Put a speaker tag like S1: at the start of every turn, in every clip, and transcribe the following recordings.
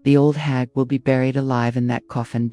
S1: The old hag will be buried alive in that coffin.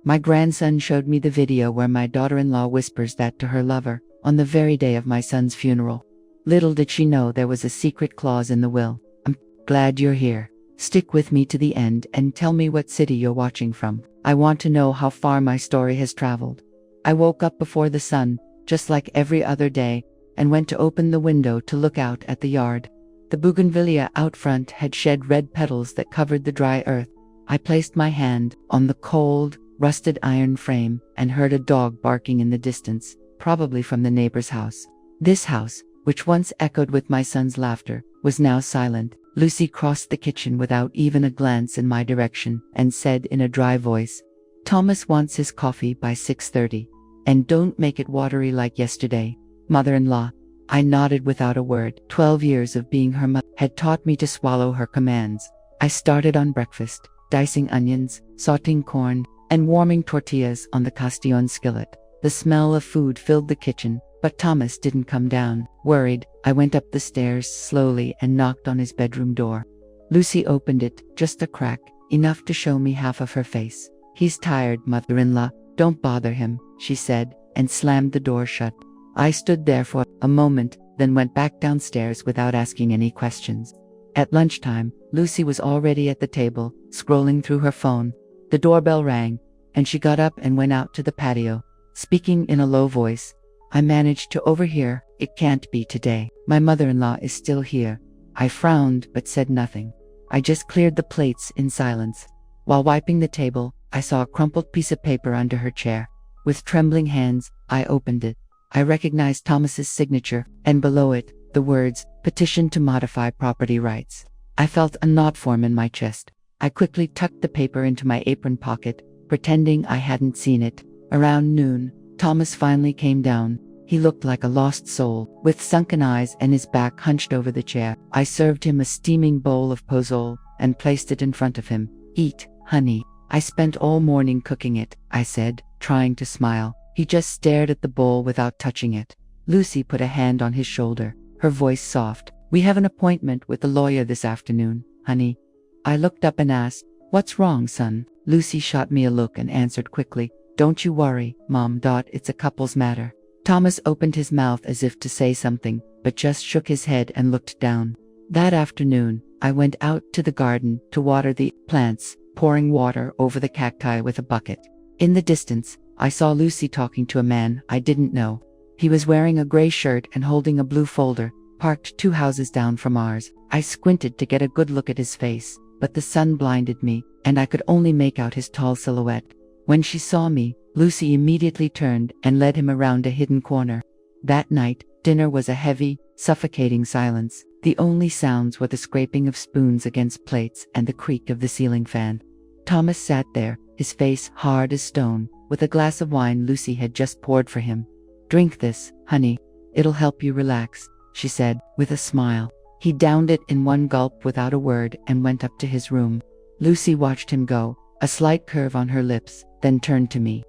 S1: My grandson showed me the video where my daughter-in-law whispers that to her lover on the very day of my son's funeral. Little did she know there was a secret clause in the will. I'm glad you're here. Stick with me to the end and tell me what city you're watching from. I want to know how far my story has traveled. I woke up before the sun, just like every other day, and went to open the window to look out at the yard. The bougainvillea out front had shed red petals that covered the dry earth. I placed my hand on the cold, rusted iron frame and heard a dog barking in the distance, probably from the neighbor's house. This house, which once echoed with my son's laughter, was now silent. Lucy crossed the kitchen without even a glance in my direction and said in a dry voice, "Thomas wants his coffee by 6:30. And don't make it watery like yesterday, mother-in-law." I nodded without a word. 12 years of being her mother had taught me to swallow her commands. I started on breakfast, dicing onions, sautéing corn, and warming tortillas on the Castillon skillet. The smell of food filled the kitchen, but Thomas didn't come down. Worried, I went up the stairs slowly and knocked on his bedroom door. Lucy opened it, just a crack, enough to show me half of her face. "He's tired, mother-in-law. Don't bother him," she said, and slammed the door shut. I stood there for a moment, then went back downstairs without asking any questions. At lunchtime, Lucy was already at the table, scrolling through her phone. The doorbell rang, and she got up and went out to the patio, speaking in a low voice. I managed to overhear, "It can't be today. My mother-in-law is still here." I frowned but said nothing. I just cleared the plates in silence. While wiping the table, I saw a crumpled piece of paper under her chair. With trembling hands, I opened it. I recognized Thomas's signature, and below it, the words, "Petition to modify property rights." I felt a knot form in my chest. I quickly tucked the paper into my apron pocket, pretending I hadn't seen it. Around noon, Thomas finally came down. He looked like a lost soul, with sunken eyes and his back hunched over the chair. I served him a steaming bowl of pozole and placed it in front of him. "Eat, honey. I spent all morning cooking it," I said, trying to smile. He just stared at the bowl without touching it. Lucy put a hand on his shoulder, her voice soft. "We have an appointment with the lawyer this afternoon, honey." I looked up and asked, "What's wrong, son?" Lucy shot me a look and answered quickly, "Don't you worry, Mom. It's a couple's matter." Thomas opened his mouth as if to say something, but just shook his head and looked down. That afternoon, I went out to the garden to water the plants, pouring water over the cacti with a bucket. In the distance, I saw Lucy talking to a man I didn't know. He was wearing a gray shirt and holding a blue folder, parked 2 houses down from ours. I squinted to get a good look at his face, but the sun blinded me, and I could only make out his tall silhouette. When she saw me, Lucy immediately turned and led him around a hidden corner. That night, dinner was a heavy, suffocating silence. The only sounds were the scraping of spoons against plates and the creak of the ceiling fan. Thomas sat there, his face hard as stone, with a glass of wine Lucy had just poured for him. "Drink this, honey. It'll help you relax," she said, with a smile. He downed it in one gulp without a word and went up to his room. Lucy watched him go, a slight curve on her lips, then turned to me.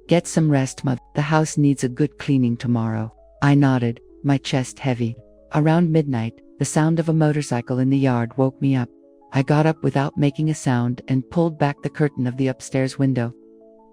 S1: "Get some rest, mother. The house needs a good cleaning tomorrow." I nodded, my chest heavy. Around midnight, the sound of a motorcycle in the yard woke me up. I got up without making a sound and pulled back the curtain of the upstairs window.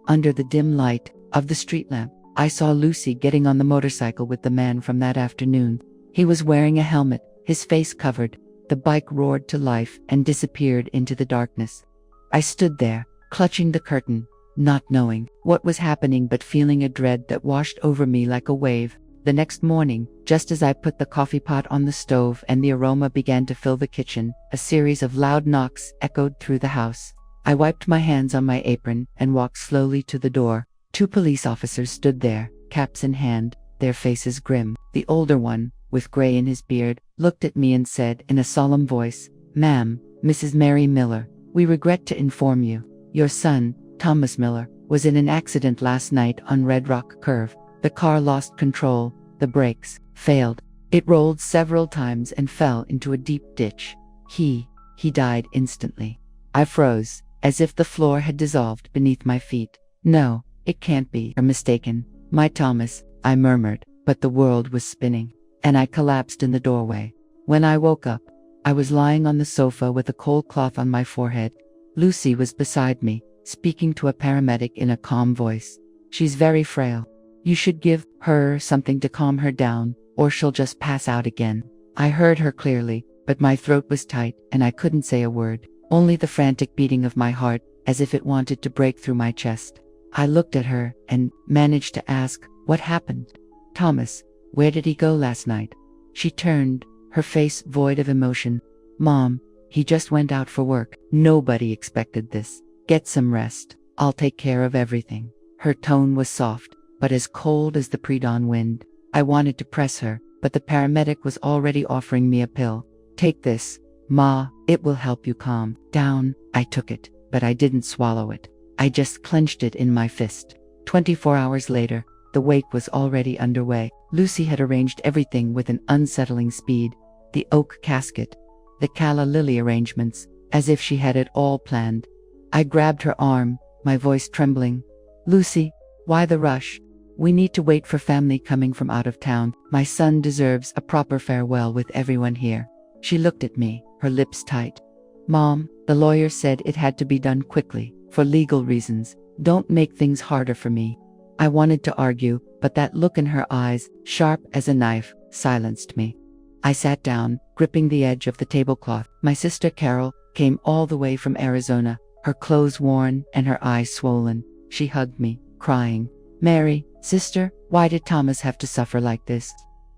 S1: Under the dim light of the street lamp, I saw Lucy getting on the motorcycle with the man from that afternoon. He was wearing a helmet, his face covered. The bike roared to life and disappeared into the darkness. I stood there, clutching the curtain, not knowing what was happening but feeling a dread that washed over me like a wave. The next morning, just as I put the coffee pot on the stove and the aroma began to fill the kitchen, a series of loud knocks echoed through the house. I wiped my hands on my apron and walked slowly to the door. 2 police officers stood there, caps in hand, their faces grim. The older one, with gray in his beard, looked at me and said in a solemn voice, "Ma'am, Mrs. Mary Miller, we regret to inform you, your son, Thomas Miller, was in an accident last night on Red Rock Curve. The car lost control, the brakes failed. It rolled several times and fell into a deep ditch. He died instantly." I froze, as if the floor had dissolved beneath my feet. "No, it can't be. You're mistaken. My Thomas," I murmured, but the world was spinning, and I collapsed in the doorway. When I woke up, I was lying on the sofa with a cold cloth on my forehead. Lucy was beside me, speaking to a paramedic in a calm voice. She's very frail. You should give her something to calm her down, or she'll just pass out again. I heard her clearly, but my throat was tight and I couldn't say a word, only the frantic beating of my heart, as if it wanted to break through my chest. I looked at her and managed to ask, "What happened? Thomas, where did he go last night?" She turned, her face void of emotion. "Mom, he just went out for work. Nobody expected this. Get some rest. I'll take care of everything." Her tone was soft, but as cold as the pre-dawn wind. I wanted to press her, but the paramedic was already offering me a pill. "Take this, Ma, it will help you calm down." I took it, but I didn't swallow it. I just clenched it in my fist. 24 hours later, the wake was already underway. Lucy had arranged everything with an unsettling speed. The oak casket, the calla lily arrangements, as if she had it all planned. I grabbed her arm, my voice trembling. "Lucy, why the rush? We need to wait for family coming from out of town. My son deserves a proper farewell with everyone here." She looked at me, her lips tight. "Mom, the lawyer said it had to be done quickly, for legal reasons. Don't make things harder for me." I wanted to argue, but that look in her eyes, sharp as a knife, silenced me. I sat down, gripping the edge of the tablecloth. My sister Carol came all the way from Arizona, her clothes worn and her eyes swollen. She hugged me, crying, "Mary, sister, why did Thomas have to suffer like this?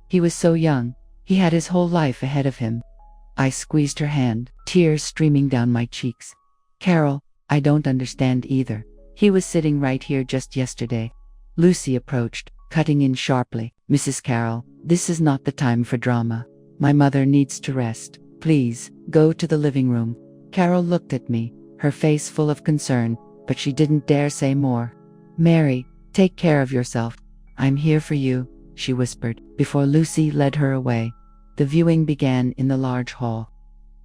S1: He was so young. He had his whole life ahead of him." I squeezed her hand, tears streaming down my cheeks. "Carol, I don't understand either. He was sitting right here just yesterday." Lucy approached, cutting in sharply. "Mrs. Carroll, this is not the time for drama. My mother needs to rest. Please, go to the living room." Carol looked at me, her face full of concern, but she didn't dare say more. "Mary, take care of yourself. I'm here for you," she whispered, before Lucy led her away. The viewing began in the large hall.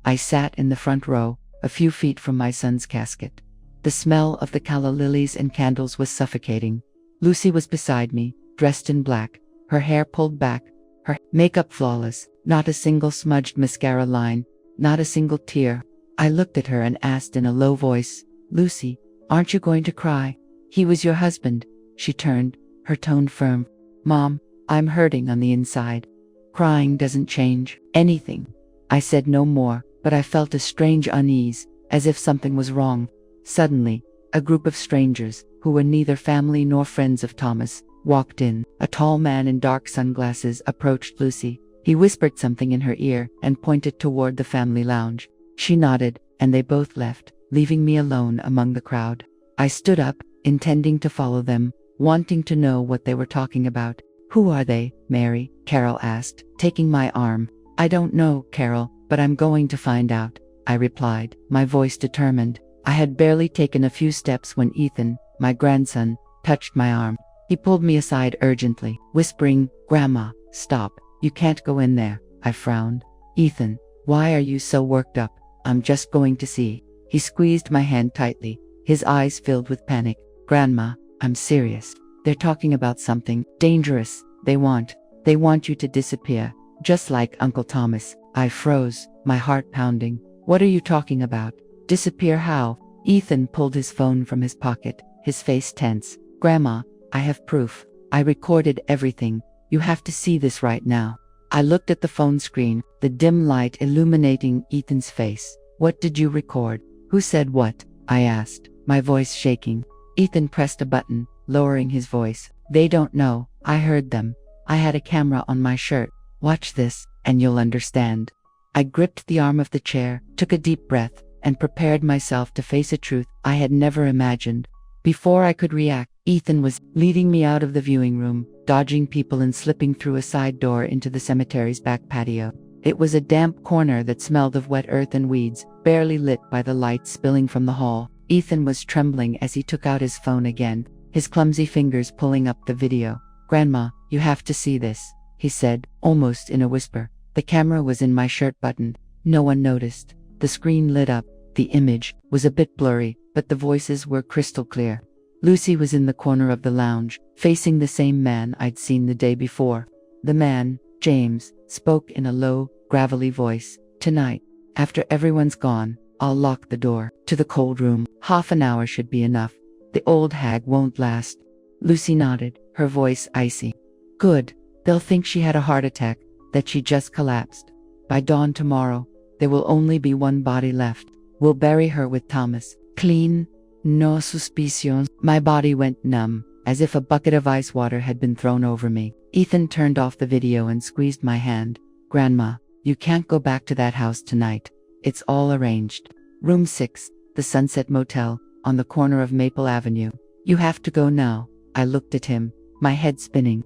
S1: I sat in the front row, a few feet from my son's casket. The smell of the calla lilies and candles was suffocating. Lucy was beside me, dressed in black, her hair pulled back, her makeup flawless, not a single smudged mascara line, not a single tear. I looked at her and asked in a low voice, "Lucy, aren't you going to cry? He was your husband." She turned, her tone firm. "Mom, I'm hurting on the inside. Crying doesn't change anything." I said no more, but I felt a strange unease, as if something was wrong. Suddenly, a group of strangers, who were neither family nor friends of Thomas, walked in. A tall man in dark sunglasses approached Lucy. He whispered something in her ear and pointed toward the family lounge. She nodded, and they both left, leaving me alone among the crowd. I stood up, intending to follow them, wanting to know what they were talking about. "Who are they, Mary?" Carol asked, taking my arm. "I don't know, Carol, but I'm going to find out," I replied, my voice determined. I had barely taken a few steps when Ethan, my grandson, touched my arm. He pulled me aside urgently, whispering, "Grandma, stop. You can't go in there." I frowned. "Ethan, why are you so worked up? I'm just going to see." He squeezed my hand tightly, his eyes filled with panic. "Grandma, I'm serious. They're talking about something dangerous. They want you to disappear, just like Uncle Thomas." I froze, my heart pounding. "What are you talking about? Disappear how?" Ethan pulled his phone from his pocket, his face tense. "Grandma, I have proof. I recorded everything. You have to see this right now." I looked at the phone screen, the dim light illuminating Ethan's face. "What did you record? Who said what?" I asked, my voice shaking. Ethan pressed a button, lowering his voice. "They don't know. I heard them. I had a camera on my shirt. Watch this, and you'll understand." I gripped the arm of the chair, took a deep breath, and prepared myself to face a truth I had never imagined. Before I could react, Ethan was leading me out of the viewing room, dodging people and slipping through a side door into the cemetery's back patio. It was a damp corner that smelled of wet earth and weeds, barely lit by the light spilling from the hall. Ethan was trembling as he took out his phone again, his clumsy fingers pulling up the video. "Grandma, you have to see this," he said, almost in a whisper. The camera was in my shirt button. No one noticed. The screen lit up. The image was a bit blurry, but the voices were crystal clear. Lucy was in the corner of the lounge, facing the same man I'd seen the day before. The man, James, spoke in a low, gravelly voice. "Tonight, After everyone's gone, I'll lock the door to the cold room. Half an hour should be enough. The old hag won't last. Lucy nodded, her voice icy. Good. They'll think she had a heart attack, that she just collapsed. By dawn tomorrow, there will only be one body left. We'll bury her with Thomas. Clean. No suspicions. My body went numb, as if a bucket of ice water had been thrown over me. Ethan turned off the video and squeezed my hand. Grandma, you can't go back to that house tonight. It's all arranged. Room 6, the Sunset Motel, on the corner of Maple Avenue. You have to go now. I looked at him, my head spinning.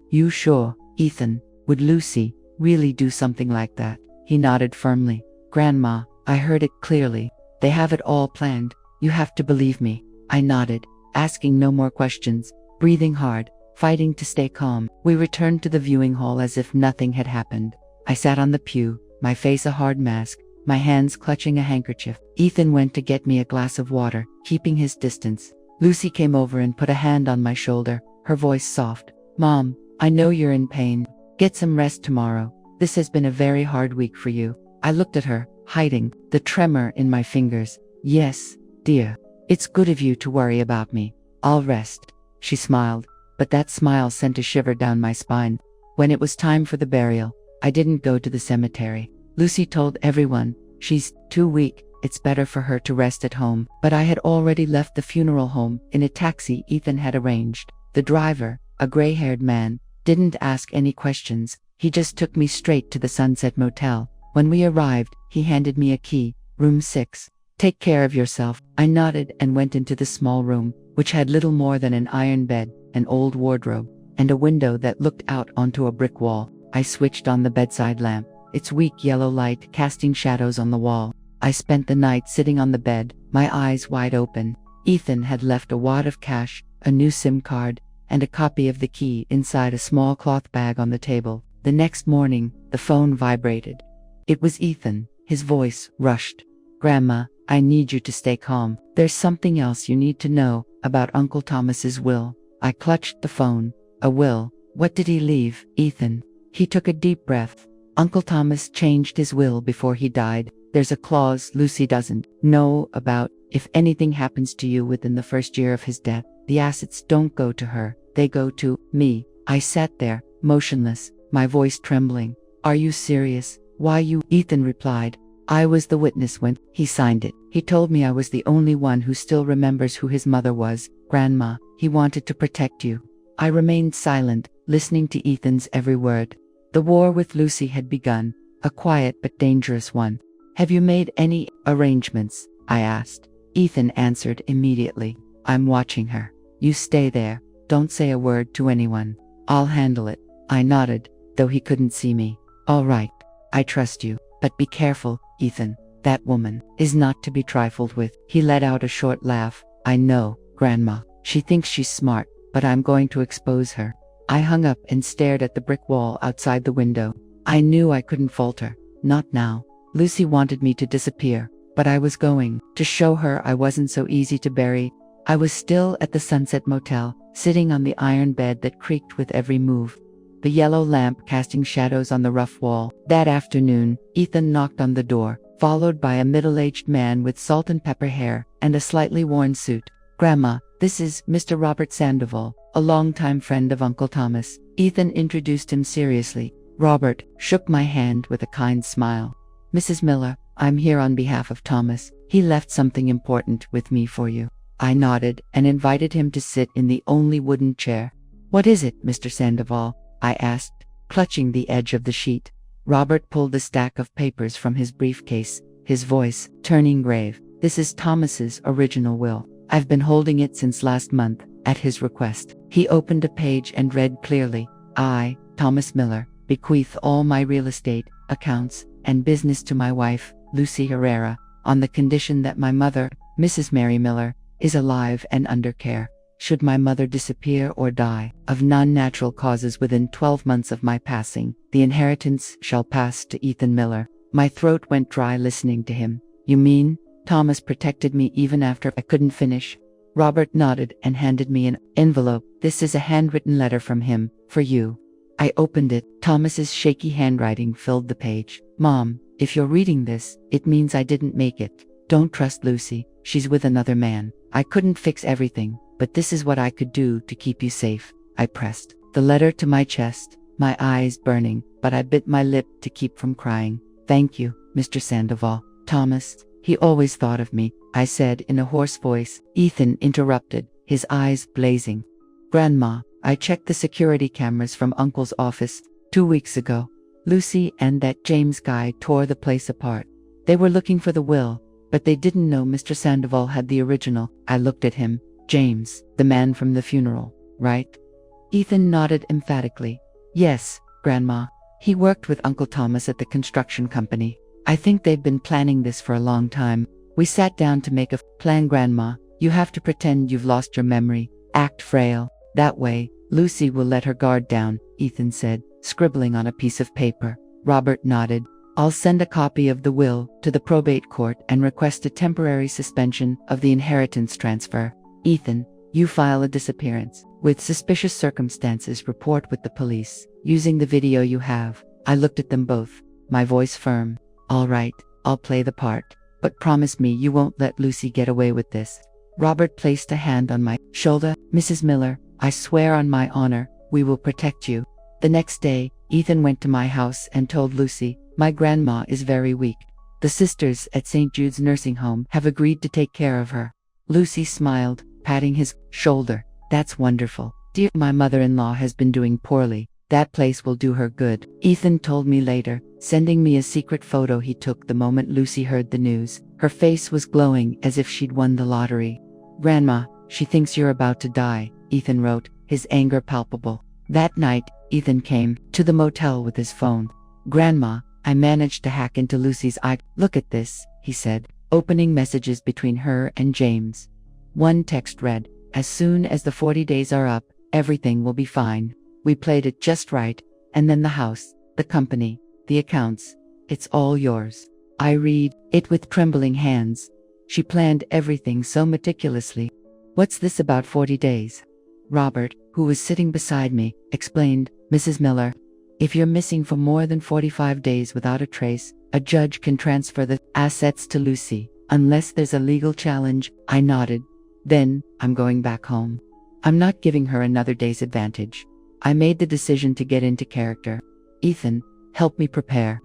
S1: You sure, Ethan? Would Lucy really do something like that? He nodded firmly. Grandma, I heard it clearly. They have it all planned. You have to believe me. I nodded, asking no more questions, breathing hard, fighting to stay calm. We returned to the viewing hall as if nothing had happened. I sat on the pew, my face a hard mask, my hands clutching a handkerchief. Ethan went to get me a glass of water, keeping his distance. Lucy came over and put a hand on my shoulder, her voice soft. Mom, I know you're in pain. Get some rest tomorrow. This has been a very hard week for you. I looked at her, hiding the tremor in my fingers. Yes, dear. It's good of you to worry about me. I'll rest. She smiled, but that smile sent a shiver down my spine. When it was time for the burial, I didn't go to the cemetery. Lucy told everyone, she's too weak, it's better for her to rest at home. But I had already left the funeral home in a taxi Ethan had arranged. The driver, a gray-haired man, didn't ask any questions. He just took me straight to the Sunset Motel. When we arrived, he handed me a key, room 6. Take care of yourself. I nodded and went into the small room, which had little more than an iron bed, an old wardrobe, and a window that looked out onto a brick wall. I switched on the bedside lamp, its weak yellow light casting shadows on the wall. I spent the night sitting on the bed, my eyes wide open. Ethan had left a wad of cash, a new SIM card, and a copy of the key inside a small cloth bag on the table. The next morning, the phone vibrated. It was Ethan, his voice rushed. Grandma, I need you to stay calm. There's something else you need to know about Uncle Thomas's will. I clutched the phone. A will? What did he leave, Ethan? He took a deep breath. Uncle Thomas changed his will before he died. There's a clause Lucy doesn't know about. If anything happens to you within the first year of his death, the assets don't go to her, they go to me. I sat there, motionless, my voice trembling. Are you serious? Why you? Ethan replied. I was the witness when he signed it. He told me I was the only one who still remembers who his mother was. Grandma, he wanted to protect you. I remained silent, listening to Ethan's every word. The war with Lucy had begun, a quiet but dangerous one. Have you made any arrangements? I asked. Ethan answered immediately. I'm watching her. You stay there. Don't say a word to anyone. I'll handle it. I nodded, though he couldn't see me. All right. I trust you. But be careful, Ethan. That woman is not to be trifled with. He let out a short laugh. I know, Grandma. She thinks she's smart, but I'm going to expose her. I hung up and stared at the brick wall outside the window. I knew I couldn't falter. Not now. Lucy wanted me to disappear, but I was going to show her I wasn't so easy to bury. I was still at the Sunset Motel, sitting on the iron bed that creaked with every move, the yellow lamp casting shadows on the rough wall. That afternoon, Ethan knocked on the door, followed by a middle-aged man with salt and pepper hair and a slightly worn suit. Grandma, this is Mr. Robert Sandoval, a longtime friend of Uncle Thomas. Ethan introduced him seriously. Robert shook my hand with a kind smile. Mrs. Miller, I'm here on behalf of Thomas. He left something important with me for you. I nodded and invited him to sit in the only wooden chair. What is it, Mr. Sandoval? I asked, clutching the edge of the sheet. Robert pulled a stack of papers from his briefcase, his voice turning grave. This is Thomas's original will. I've been holding it since last month, at his request. He opened a page and read clearly. I, Thomas Miller, bequeath all my real estate, accounts, and business to my wife, Lucy Herrera, on the condition that my mother, Mrs. Mary Miller, is alive and under care. Should my mother disappear or die of non-natural causes within 12 months of my passing, the inheritance shall pass to Ethan Miller. My throat went dry listening to him. You mean, Thomas protected me even after I couldn't finish? Robert nodded and handed me an envelope. This is a handwritten letter from him, for you. I opened it. Thomas's shaky handwriting filled the page. Mom, if you're reading this, it means I didn't make it. Don't trust Lucy. She's with another man. I couldn't fix everything, but this is what I could do to keep you safe. I pressed the letter to my chest, my eyes burning, but I bit my lip to keep from crying. Thank you, Mr. Sandoval. Thomas, he always thought of me, I said in a hoarse voice. Ethan interrupted, his eyes blazing. Grandma, I checked the security cameras from Uncle's office 2 weeks ago. Lucy and that James guy tore the place apart. They were looking for the will, but they didn't know Mr. Sandoval had the original. I looked at him. James, the man from the funeral, right? Ethan nodded emphatically. Yes, Grandma. He worked with Uncle Thomas at the construction company. I think they've been planning this for a long time. We sat down to make a plan, Grandma. You have to pretend you've lost your memory. Act frail. That way, Lucy will let her guard down, Ethan said, scribbling on a piece of paper. Robert nodded. I'll send a copy of the will to the probate court and request a temporary suspension of the inheritance transfer. Ethan, you file a disappearance. With suspicious circumstances, report with the police. Using the video you have. I looked at them both, my voice firm. All right, I'll play the part. But promise me you won't let Lucy get away with this. Robert placed a hand on my shoulder. Mrs. Miller, I swear on my honor, we will protect you. The next day, Ethan went to my house and told Lucy, my grandma is very weak. The sisters at St. Jude's nursing home have agreed to take care of her. Lucy smiled, patting his shoulder. That's wonderful. Dear, my mother-in-law has been doing poorly. That place will do her good. Ethan told me later, sending me a secret photo he took the moment Lucy heard the news. Her face was glowing as if she'd won the lottery. Grandma, she thinks you're about to die, Ethan wrote, his anger palpable. That night, Ethan came to the motel with his phone. Grandma, I managed to hack into Lucy's eye. Look at this, he said, opening messages between her and James. One text read, as soon as the 40 days are up, everything will be fine. We played it just right, and then the house, the company, the accounts. It's all yours. I read it with trembling hands. She planned everything so meticulously. What's this about 40 days? Robert, who was sitting beside me, explained, Mrs. Miller, if you're missing for more than 45 days without a trace, a judge can transfer the assets to Lucy, unless there's a legal challenge. I nodded. Then, I'm going back home. I'm not giving her another day's advantage. I made the decision to get into character. Ethan, help me prepare.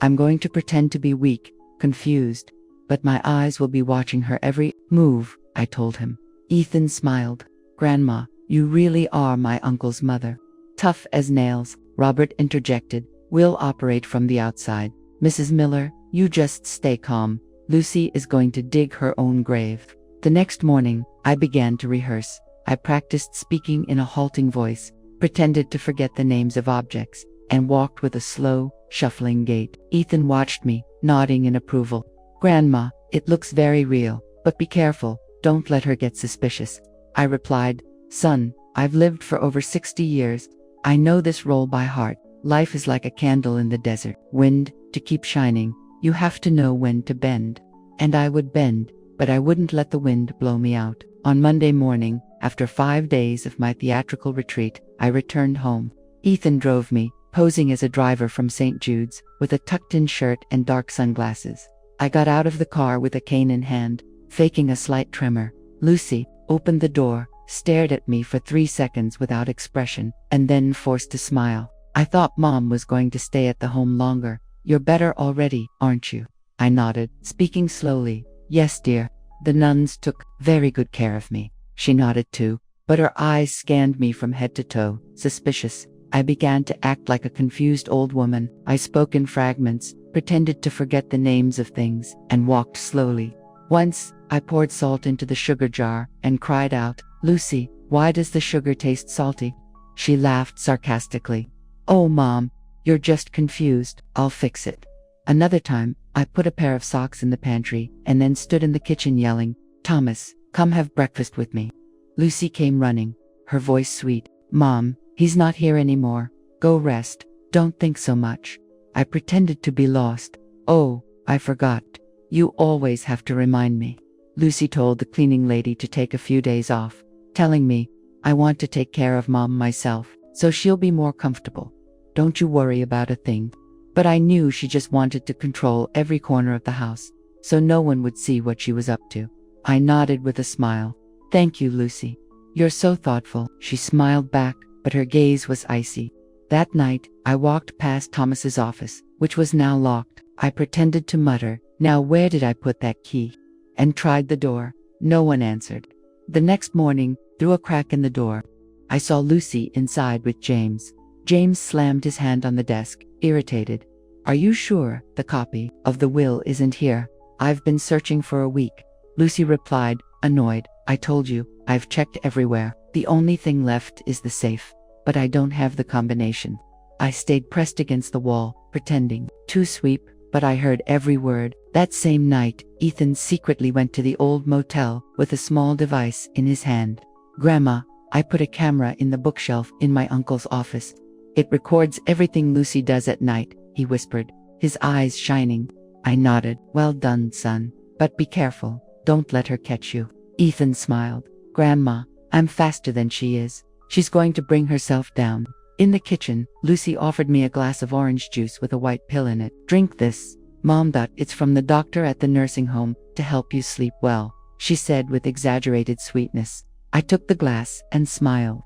S1: I'm going to pretend to be weak, confused, but my eyes will be watching her every move, I told him. Ethan smiled. Grandma, you really are my uncle's mother. Tough as nails, Robert interjected. We'll operate from the outside. Mrs. Miller, you just stay calm. Lucy is going to dig her own grave. The next morning, I began to rehearse. I practiced speaking in a halting voice, pretended to forget the names of objects, and walked with a slow, shuffling gait. Ethan watched me, nodding in approval. Grandma, it looks very real, but be careful, don't let her get suspicious. I replied, Son, I've lived for over 60 years. I know this role by heart. Life is like a candle in the desert. Wind, to keep shining, you have to know when to bend. And I would bend, but I wouldn't let the wind blow me out. On Monday morning, after 5 days of my theatrical retreat, I returned home. Ethan drove me, posing as a driver from St. Jude's, with a tucked-in shirt and dark sunglasses. I got out of the car with a cane in hand, faking a slight tremor. Lucy opened the door, stared at me for 3 seconds without expression, and then forced a smile. I thought Mom was going to stay at the home longer. You're better already, aren't you? I nodded, speaking slowly. Yes, dear. The nuns took very good care of me. She nodded too, but her eyes scanned me from head to toe, suspicious. I began to act like a confused old woman. I spoke in fragments, pretended to forget the names of things, and walked slowly. Once, I poured salt into the sugar jar and cried out, Lucy, why does the sugar taste salty? She laughed sarcastically. Oh, Mom, you're just confused. I'll fix it. Another time, I put a pair of socks in the pantry and then stood in the kitchen yelling, Thomas, come have breakfast with me. Lucy came running, her voice sweet. Mom, he's not here anymore. Go rest. Don't think so much. I pretended to be lost. Oh, I forgot. You always have to remind me. Lucy told the cleaning lady to take a few days off, telling me, I want to take care of Mom myself, so she'll be more comfortable. Don't you worry about a thing. But I knew she just wanted to control every corner of the house, so no one would see what she was up to. I nodded with a smile. Thank you, Lucy. You're so thoughtful. She smiled back, but her gaze was icy. That night, I walked past Thomas's office, which was now locked. I pretended to mutter, "Now where did I put that key?" and tried the door. No one answered. The next morning, through a crack in the door, I saw Lucy inside with James. James slammed his hand on the desk, irritated. "Are you sure the copy of the will isn't here? I've been searching for a week." Lucy replied, annoyed. "I told you, I've checked everywhere. The only thing left is the safe. But I don't have the combination." I stayed pressed against the wall, pretending to sweep, but I heard every word. That same night, Ethan secretly went to the old motel with a small device in his hand. "Grandma, I put a camera in the bookshelf in my uncle's office. It records everything Lucy does at night," he whispered, his eyes shining. I nodded. "Well done, son. But be careful. Don't let her catch you." Ethan smiled. "Grandma, I'm faster than she is. She's going to bring herself down." In the kitchen, Lucy offered me a glass of orange juice with a white pill in it. "Drink this, Mom. It's from the doctor at the nursing home to help you sleep well," she said with exaggerated sweetness. I took the glass and smiled.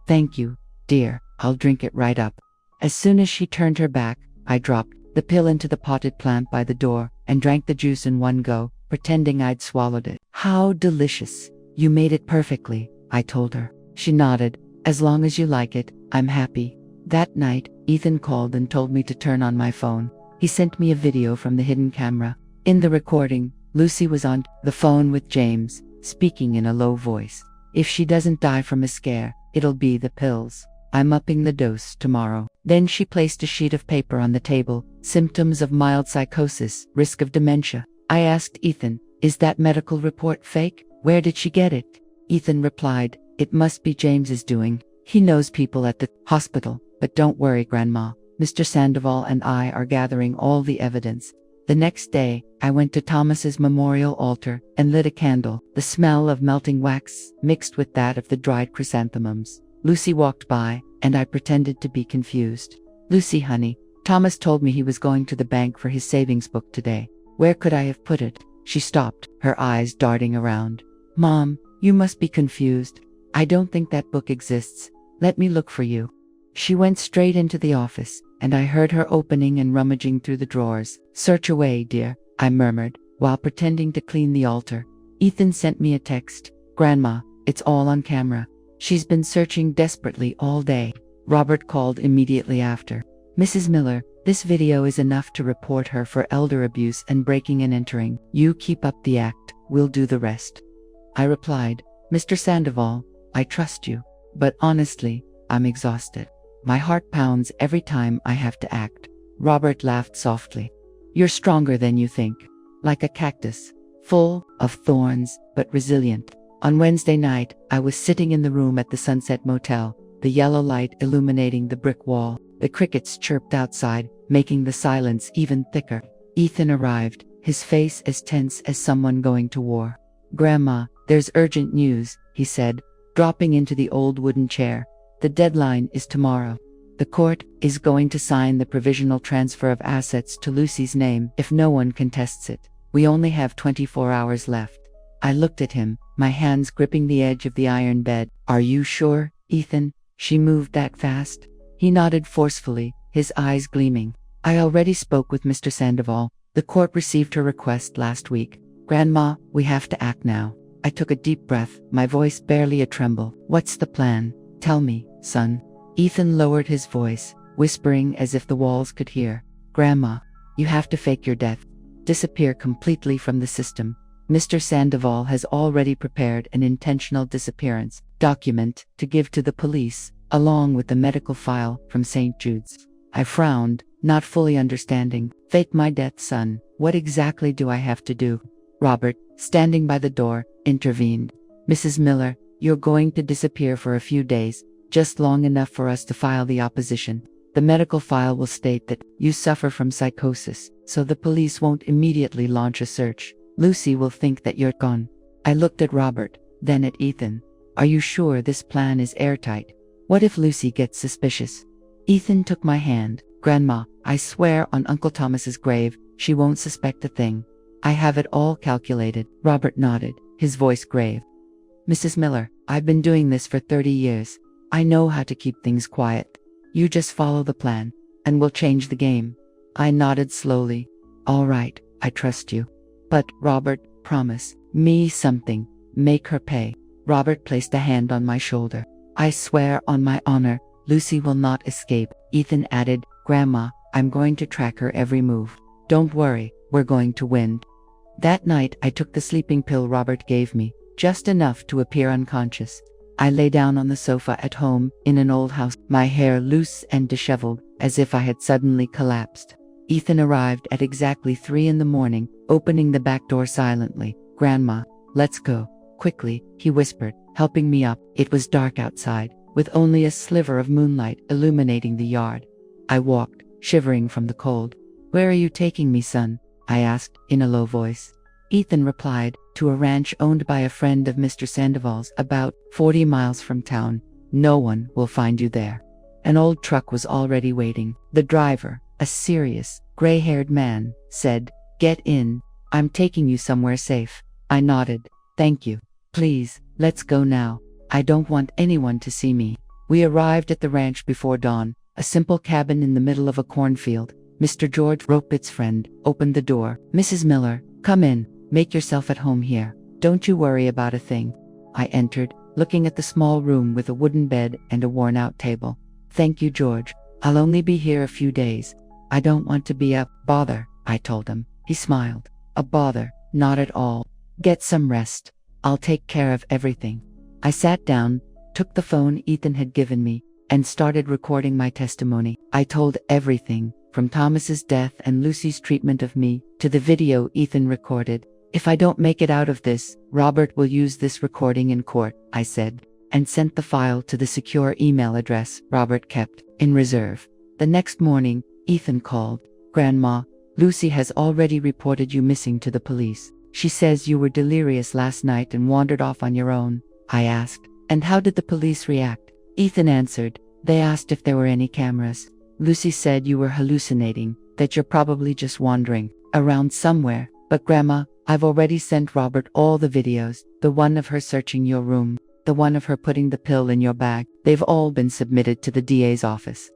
S1: "Thank you, dear. I'll drink it right up." As soon as she turned her back, I dropped the pill into the potted plant by the door and drank the juice in one go, pretending I'd swallowed it. "How delicious. You made it perfectly," I told her. She nodded. "As long as you like it, I'm happy." That night, Ethan called and told me to turn on my phone. He sent me a video from the hidden camera. In the recording, Lucy was on the phone with James, speaking in a low voice. "If she doesn't die from a scare, it'll be the pills. I'm upping the dose tomorrow." Then she placed a sheet of paper on the table. "Symptoms of mild psychosis, risk of dementia." I asked Ethan, "Is that medical report fake? Where did she get it?" Ethan replied, "It must be James's doing. He knows people at the hospital. But don't worry, Grandma. Mr. Sandoval and I are gathering all the evidence." The next day, I went to Thomas's memorial altar and lit a candle. The smell of melting wax mixed with that of the dried chrysanthemums. Lucy walked by, and I pretended to be confused. "Lucy, honey, Thomas told me he was going to the bank for his savings book today. Where could I have put it?" She stopped, her eyes darting around. "Mom, you must be confused. I don't think that book exists. Let me look for you." She went straight into the office, and I heard her opening and rummaging through the drawers. "Search away, dear," I murmured, while pretending to clean the altar. Ethan sent me a text. "Grandma, it's all on camera. She's been searching desperately all day." Robert called immediately after. "Mrs. Miller, this video is enough to report her for elder abuse and breaking and entering. You keep up the act, we'll do the rest." I replied, "Mr. Sandoval, I trust you, but honestly, I'm exhausted. My heart pounds every time I have to act." Robert laughed softly. "You're stronger than you think. Like a cactus, full of thorns, but resilient." On Wednesday night, I was sitting in the room at the Sunset Motel, the yellow light illuminating the brick wall. The crickets chirped outside, making the silence even thicker. Ethan arrived, his face as tense as someone going to war. "Grandma, there's urgent news," he said, dropping into the old wooden chair. "The deadline is tomorrow. The court is going to sign the provisional transfer of assets to Lucy's name if no one contests it. We only have 24 hours left." I looked at him, my hands gripping the edge of the iron bed. "Are you sure, Ethan? She moved that fast?" He nodded forcefully, his eyes gleaming. "I already spoke with Mr. Sandoval. The court received her request last week. Grandma, we have to act now." I took a deep breath, my voice barely a tremble. "What's the plan? Tell me, son." Ethan lowered his voice, whispering as if the walls could hear. "Grandma, you have to fake your death. Disappear completely from the system. Mr. Sandoval has already prepared an intentional disappearance document to give to the police, along with the medical file from St. Jude's." I frowned, not fully understanding. "Fake my death, son. What exactly do I have to do?" Robert, standing by the door, intervened. "Mrs. Miller, you're going to disappear for a few days, just long enough for us to file the opposition. The medical file will state that you suffer from psychosis, so the police won't immediately launch a search. Lucy will think that you're gone." I looked at Robert, then at Ethan. "Are you sure this plan is airtight? What if Lucy gets suspicious?" Ethan took my hand. Grandma, I swear on Uncle Thomas's grave, she won't suspect a thing. I have it all calculated. Robert nodded, his voice grave. Mrs. Miller, I've been doing this for 30 years. I know how to keep things quiet. You just follow the plan, and we'll change the game. I nodded slowly. All right, I trust you. But, Robert, promise me something. Make her pay. Robert placed a hand on my shoulder. I swear on my honor, Lucy will not escape. Ethan added, Grandma, I'm going to track her every move. Don't worry, we're going to win. That night I took the sleeping pill Robert gave me, just enough to appear unconscious. I lay down on the sofa at home, in an old house, my hair loose and disheveled, as if I had suddenly collapsed. Ethan arrived at exactly 3 in the morning, opening the back door silently. Grandma, let's go. Quickly, he whispered, helping me up. It was dark outside, with only a sliver of moonlight illuminating the yard. I walked, shivering from the cold. Where are you taking me, son? I asked, in a low voice. Ethan replied, to a ranch owned by a friend of Mr. Sandoval's, about 40 miles from town. No one will find you there. An old truck was already waiting. The driver, a serious, gray-haired man, said, Get in. I'm taking you somewhere safe. I nodded. Thank you. Please, let's go now. I don't want anyone to see me. We arrived at the ranch before dawn, a simple cabin in the middle of a cornfield. Mr. George Ropett's friend opened the door. Mrs. Miller, come in. Make yourself at home here. Don't you worry about a thing. I entered, looking at the small room with a wooden bed and a worn-out table. Thank you, George. I'll only be here a few days. I don't want to be a bother, I told him. He smiled. A bother? Not at all. Get some rest. I'll take care of everything. I sat down, took the phone Ethan had given me, and started recording my testimony. I told everything, from Thomas's death and Lucy's treatment of me, to the video Ethan recorded. If I don't make it out of this, Robert will use this recording in court, I said, and sent the file to the secure email address Robert kept in reserve. The next morning, Ethan called. Grandma, Lucy has already reported you missing to the police. She says you were delirious last night and wandered off on your own. I asked, and how did the police react? Ethan answered, they asked if there were any cameras. Lucy said you were hallucinating, that you're probably just wandering around somewhere. But Grandma, I've already sent Robert all the videos, the one of her searching your room, the one of her putting the pill in your bag. They've all been submitted to the DA's office.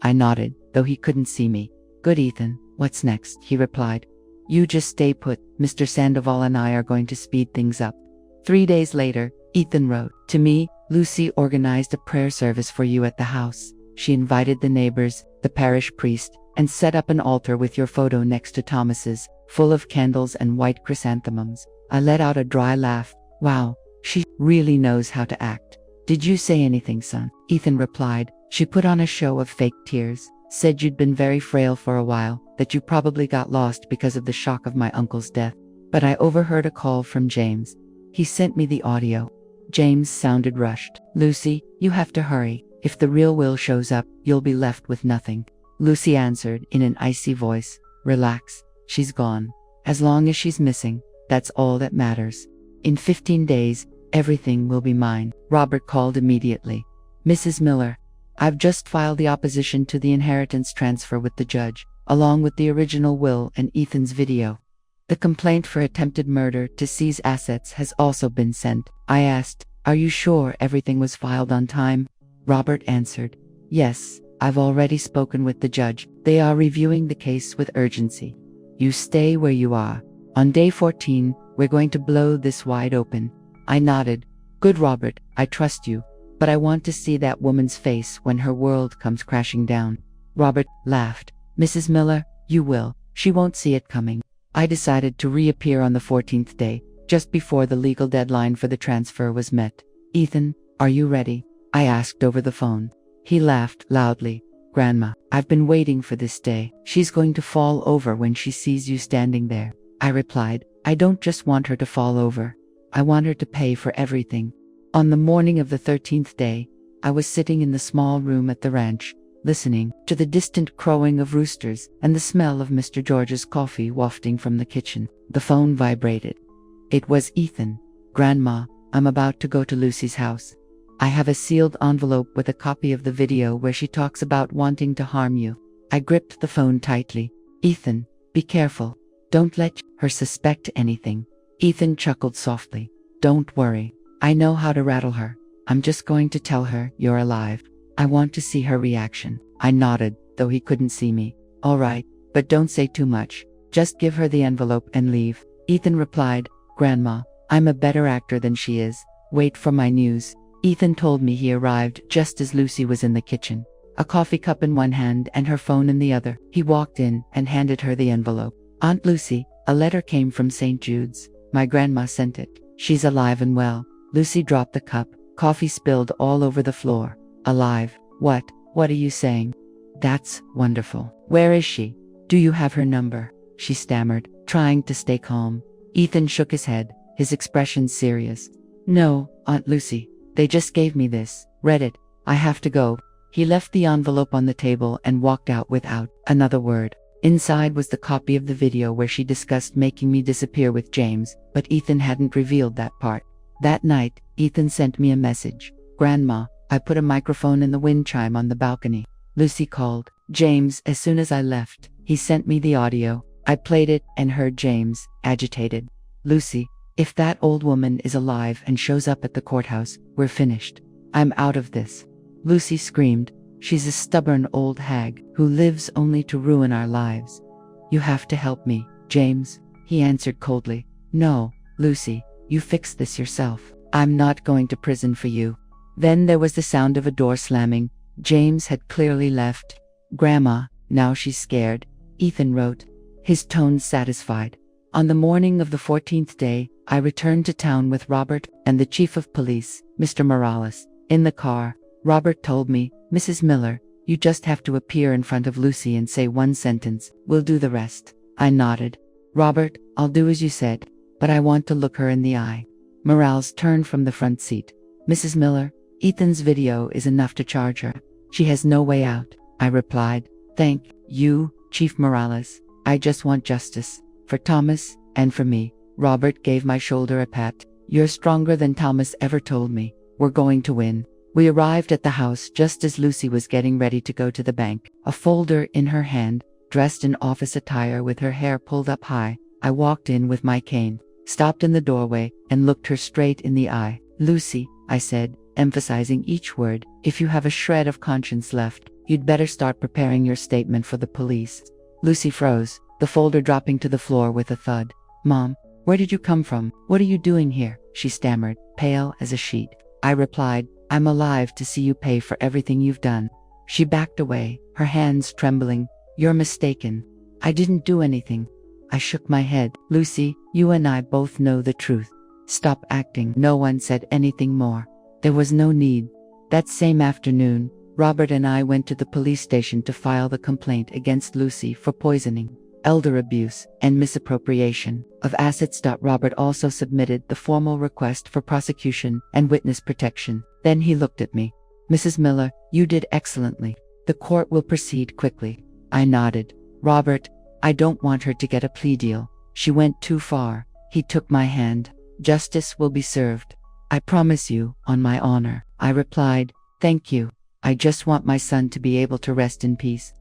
S1: I nodded, though he couldn't see me. Good, Ethan. What's next? He replied. You just stay put. Mr. Sandoval and I are going to speed things up. 3 days later, Ethan wrote, to me, Lucy organized a prayer service for you at the house. She invited the neighbors, the parish priest, and set up an altar with your photo next to Thomas's, full of candles and white chrysanthemums. I let out a dry laugh. Wow, she really knows how to act. Did you say anything, son? Ethan replied. She put on a show of fake tears, said you'd been very frail for a while, that you probably got lost because of the shock of my uncle's death. But I overheard a call from James. He sent me the audio. James sounded rushed. Lucy, you have to hurry. If the real Will shows up, you'll be left with nothing. Lucy answered in an icy voice. Relax, she's gone. As long as she's missing, that's all that matters. In 15 days, everything will be mine. Robert called immediately. Mrs. Miller, I've just filed the opposition to the inheritance transfer with the judge, along with the original will and Ethan's video. The complaint for attempted murder to seize assets has also been sent. I asked, are you sure everything was filed on time? Robert answered, yes, I've already spoken with the judge. They are reviewing the case with urgency. You stay where you are. On day 14, we're going to blow this wide open. I nodded. Good, Robert, I trust you. But I want to see that woman's face when her world comes crashing down. Robert laughed. Mrs. Miller, you will. She won't see it coming. I decided to reappear on the 14th day, just before the legal deadline for the transfer was met. Ethan, are you ready? I asked over the phone. He laughed loudly. Grandma, I've been waiting for this day. She's going to fall over when she sees you standing there. I replied, I don't just want her to fall over. I want her to pay for everything. On the morning of the 13th day, I was sitting in the small room at the ranch, listening to the distant crowing of roosters and the smell of Mr. George's coffee wafting from the kitchen. The phone vibrated. It was Ethan. Grandma, I'm about to go to Lucy's house. I have a sealed envelope with a copy of the video where she talks about wanting to harm you. I gripped the phone tightly. Ethan, be careful. Don't let her suspect anything. Ethan chuckled softly. Don't worry. I know how to rattle her. I'm just going to tell her you're alive. I want to see her reaction. I nodded, though he couldn't see me. All right, but don't say too much. Just give her the envelope and leave. Ethan replied, Grandma, I'm a better actor than she is. Wait for my news. Ethan told me he arrived just as Lucy was in the kitchen, a coffee cup in one hand and her phone in the other. He walked in and handed her the envelope. Aunt Lucy, a letter came from St. Jude's. My grandma sent it. She's alive and well. Lucy dropped the cup. Coffee spilled all over the floor. Alive? What? What are you saying? That's wonderful. Where is she? Do you have her number? She stammered, trying to stay calm. Ethan shook his head, his expression serious. No, Aunt Lucy. They just gave me this. Read it. I have to go. He left the envelope on the table and walked out without another word. Inside was the copy of the video where she discussed making me disappear with James, but Ethan hadn't revealed that part. That night, Ethan sent me a message. Grandma, I put a microphone in the wind chime on the balcony. Lucy called. James, as soon as I left, he sent me the audio. I played it and heard James, agitated. Lucy, if that old woman is alive and shows up at the courthouse, we're finished. I'm out of this. Lucy screamed. She's a stubborn old hag who lives only to ruin our lives. You have to help me, James, he answered coldly. No, Lucy, you fix this yourself. I'm not going to prison for you. Then there was the sound of a door slamming. James had clearly left. Grandma, now she's scared, Ethan wrote, his tone satisfied. On the morning of the 14th day, I returned to town with Robert and the chief of police, Mr. Morales. In the car, Robert told me, Mrs. Miller, you just have to appear in front of Lucy and say one sentence. We'll do the rest. I nodded. Robert, I'll do as you said, but I want to look her in the eye. Morales turned from the front seat. Mrs. Miller, Ethan's video is enough to charge her. She has no way out, I replied. Thank you, Chief Morales. I just want justice. For Thomas, and for me. Robert gave my shoulder a pat. You're stronger than Thomas ever told me. We're going to win. We arrived at the house just as Lucy was getting ready to go to the bank, a folder in her hand, dressed in office attire with her hair pulled up high. I walked in with my cane, stopped in the doorway, and looked her straight in the eye. Lucy, I said, emphasizing each word, if you have a shred of conscience left, you'd better start preparing your statement for the police. Lucy froze, the folder dropping to the floor with a thud. Mom, where did you come from? What are you doing here? She stammered, pale as a sheet. I replied, I'm alive to see you pay for everything you've done. She backed away, her hands trembling. You're mistaken. I didn't do anything. I shook my head. Lucy, you and I both know the truth. Stop acting. No one said anything more. There was no need. That same afternoon, Robert and I went to the police station to file the complaint against Lucy for poisoning, elder abuse, and misappropriation of assets. Robert also submitted the formal request for prosecution and witness protection. Then he looked at me. Mrs. Miller, you did excellently. The court will proceed quickly. I nodded. Robert, I don't want her to get a plea deal. She went too far. He took my hand. Justice will be served. I promise you, on my honor. I replied, thank you. I just want my son to be able to rest in peace.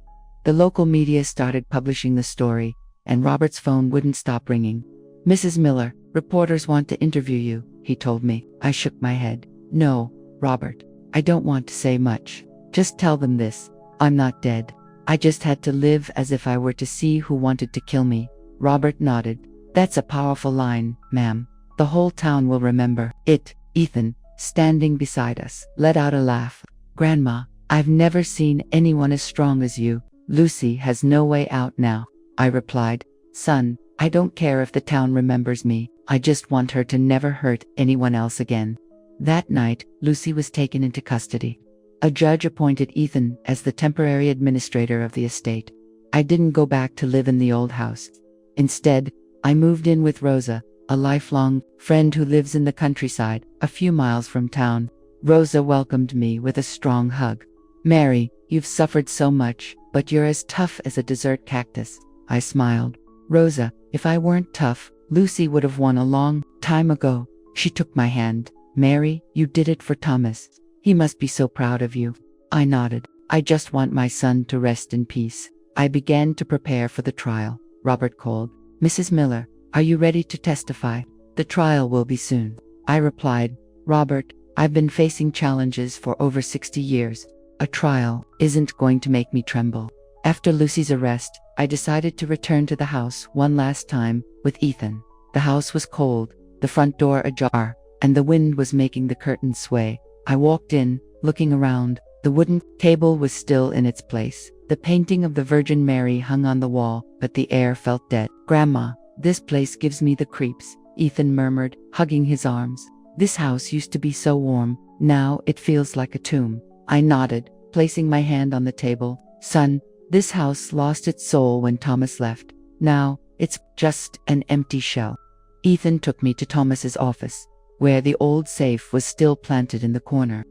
S1: The local media started publishing the story, and Robert's phone wouldn't stop ringing. Mrs. Miller, reporters want to interview you, he told me. I shook my head. No, Robert, I don't want to say much. Just tell them this. I'm not dead. I just had to live as if I were to see who wanted to kill me. Robert nodded. That's a powerful line, ma'am. The whole town will remember it. Ethan, standing beside us, let out a laugh. Grandma, I've never seen anyone as strong as you. Lucy has no way out now. I replied, son, I don't care if the town remembers me. I just want her to never hurt anyone else again. That night, Lucy was taken into custody. A judge appointed Ethan as the temporary administrator of the estate. I didn't go back to live in the old house. Instead, I moved in with Rosa, a lifelong friend who lives in the countryside, a few miles from town. Rosa welcomed me with a strong hug. Mary, you've suffered so much, but you're as tough as a desert cactus. I smiled. Rosa, if I weren't tough, Lucy would have won a long time ago. She took my hand. Mary, you did it for Thomas. He must be so proud of you. I nodded. I just want my son to rest in peace. I began to prepare for the trial. Robert called. Mrs. Miller, are you ready to testify? The trial will be soon. I replied, Robert, I've been facing challenges for over 60 years. A trial isn't going to make me tremble. After Lucy's arrest, I decided to return to the house one last time with Ethan. The house was cold, the front door ajar, and the wind was making the curtains sway. I walked in, looking around. The wooden table was still in its place. The painting of the Virgin Mary hung on the wall, but the air felt dead. Grandma, this place gives me the creeps, Ethan murmured, hugging his arms. This house used to be so warm, now it feels like a tomb. I nodded, placing my hand on the table. Son, this house lost its soul when Thomas left. Now, it's just an empty shell. Ethan took me to Thomas's office, where the old safe was still planted in the corner.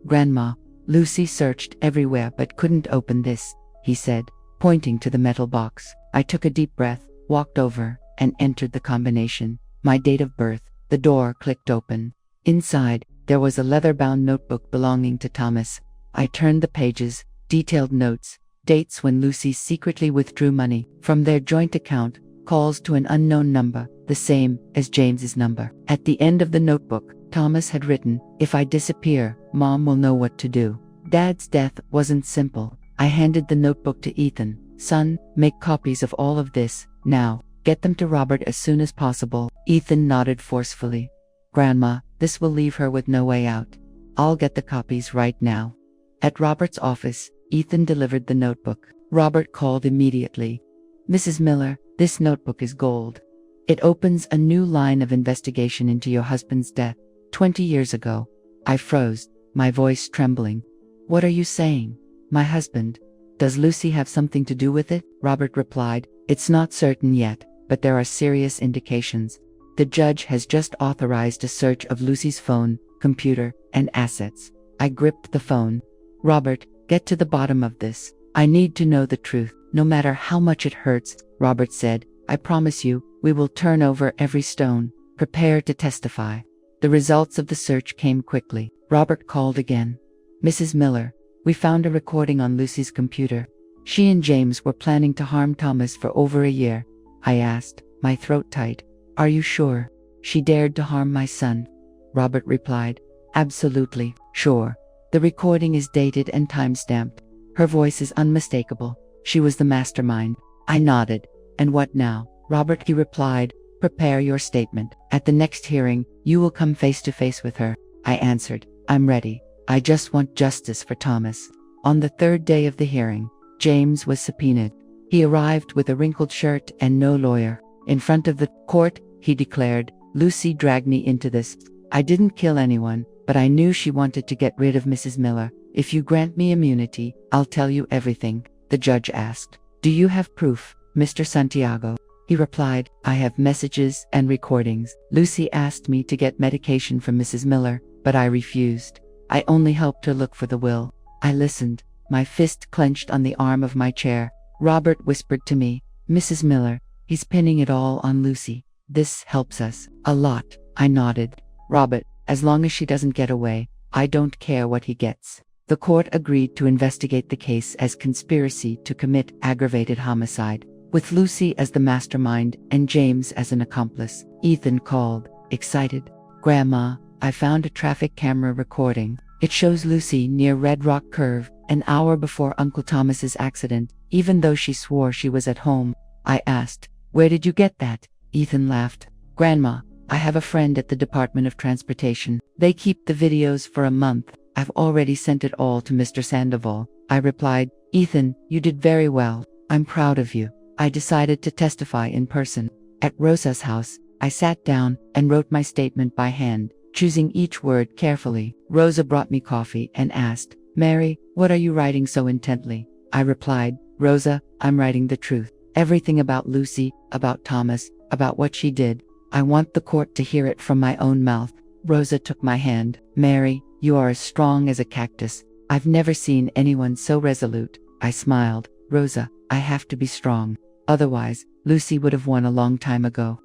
S1: Grandma, Lucy searched everywhere but couldn't open this, he said, pointing to the metal box. I took a deep breath, walked over, and entered the combination. My date of birth. The door clicked open. Inside, there was a leather-bound notebook belonging to Thomas. I turned the pages, detailed notes, dates when Lucy secretly withdrew money from their joint account, calls to an unknown number, the same as James's number. At the end of the notebook, Thomas had written, if I disappear, Mom will know what to do. Dad's death wasn't simple. I handed the notebook to Ethan. Son, make copies of all of this, now. Get them to Robert as soon as possible. Ethan nodded forcefully. Grandma, this will leave her with no way out. I'll get the copies right now. At Robert's office, Ethan delivered the notebook. Robert called immediately. Mrs. Miller, this notebook is gold. It opens a new line of investigation into your husband's death, 20 years ago. I froze, my voice trembling. What are you saying? My husband. Does Lucy have something to do with it? Robert replied, it's not certain yet, but there are serious indications. The judge has just authorized a search of Lucy's phone, computer, and assets. I gripped the phone. Robert, get to the bottom of this. I need to know the truth, no matter how much it hurts, Robert said. I promise you, we will turn over every stone. Prepare to testify. The results of the search came quickly. Robert called again. Mrs. Miller, we found a recording on Lucy's computer. She and James were planning to harm Thomas for over a year. I asked, my throat tight. Are you sure? She dared to harm my son. Robert replied, absolutely, sure. The recording is dated and time-stamped. Her voice is unmistakable. She was the mastermind. I nodded. And what now? Robert, he replied, prepare your statement. At the next hearing, you will come face to face with her. I answered, I'm ready. I just want justice for Thomas. On the third day of the hearing, James was subpoenaed. He arrived with a wrinkled shirt and no lawyer. In front of the court, he declared, Lucy dragged me into this. I didn't kill anyone, but I knew she wanted to get rid of Mrs. Miller. If you grant me immunity, I'll tell you everything. The judge asked, do you have proof, Mr. Santiago? He replied, I have messages and recordings. Lucy asked me to get medication from Mrs. Miller, but I refused. I only helped her look for the will. I listened, my fist clenched on the arm of my chair. Robert whispered to me, Mrs. Miller, he's pinning it all on Lucy. This helps us a lot. I nodded. Robert, as long as she doesn't get away, I don't care what he gets. The court agreed to investigate the case as conspiracy to commit aggravated homicide, with Lucy as the mastermind and James as an accomplice. Ethan called, excited. Grandma, I found a traffic camera recording. It shows Lucy near Red Rock Curve, an hour before Uncle Thomas's accident, even though she swore she was at home. I asked, where did you get that? Ethan laughed. Grandma, I have a friend at the Department of Transportation. They keep the videos for a month. I've already sent it all to Mr. Sandoval. I replied, Ethan, you did very well. I'm proud of you. I decided to testify in person. At Rosa's house, I sat down and wrote my statement by hand, choosing each word carefully. Rosa brought me coffee and asked, Mary, what are you writing so intently? I replied, Rosa, I'm writing the truth. Everything about Lucy, about Thomas, about what she did. I want the court to hear it from my own mouth. Rosa took my hand. Mary, you are as strong as a cactus. I've never seen anyone so resolute. I smiled. Rosa, I have to be strong. Otherwise, Lucy would have won a long time ago.